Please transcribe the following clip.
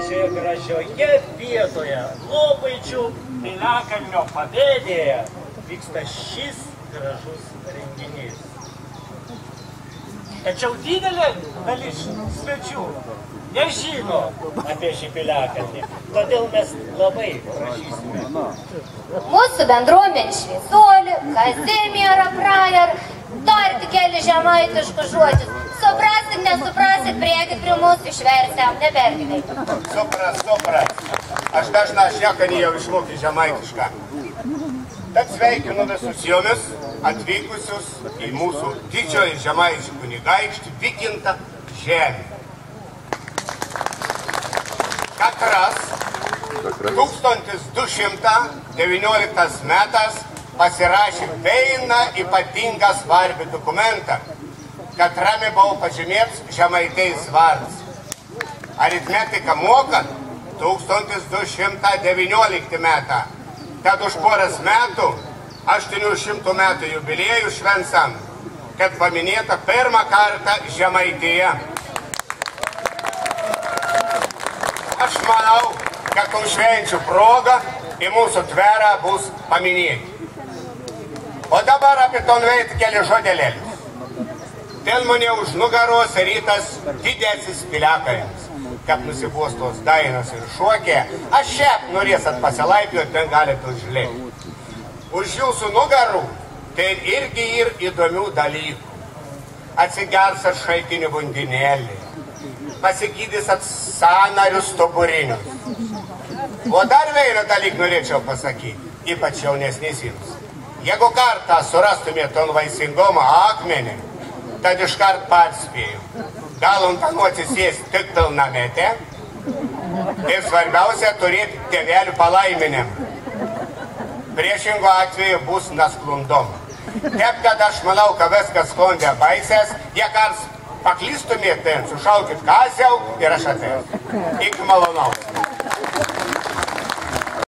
šioje gražioje vietoje, Lopaičių piliakalnio papėdėje, vyksta šis gražus renginys. Tačiau didelė dalis svečių nežino apie šį piliakalnį, todėl mes labai prašysime. Mūsų bendruomenė šviesuolį, Kazimierą Prajar, tarti keli žemaitiškus žodžius. Suprasit, nesuprasit, priekit prie mūsų išversiam, nepergyvenkit. Supras. Aš dažną šnekanį jau išmokį žemaitišką. Tad sveikinu visus jomis atvykusius į mūsų didžiojo žemaičių kunigaikštį Vykintą žemę. Katras 1219 metais pasirašė vieną ypatingą svarbį dokumentą, katrame buvo pažymėts žemaitės vardas. Aritmetika moka 1219 metą. Tad už poras metų 800 metų jubiliejų šventsam, kad paminėta pirmą kartą Žemaitija. Aš manau, kad tų švenčių proga į mūsų tverą bus paminėti. O dabar apie tonveitį keli žodėlėlius. Dėl mane už nugaros rytas didesis piliakalnis, kad nusibostos dainos ir šokė, aš šiaip norėsat pasilaipioti, ten galite užlėkti. Už jūsų nugarų ten irgi ir įdomių dalykų. Atsigersat šaltinį vandenėlį, pasigydysat sąnarius stuburinius. O dar vieną dalyką norėčiau pasakyti, ypač jaunesnės jums. Jeigu kartą surastumėte ant vaisingumo akmenį, tad iškart perspėju. Gal ant anu atsisės tik pilnametė ir svarbiausia turėti tėvelių palaiminimą. Priešingo atveju bus nesklundoma. Taip, kad aš manau, kad viskas sklandė baisės, jei kars paklystumėte, sušaukit kasiau ir aš atėjau. Iki malonaus.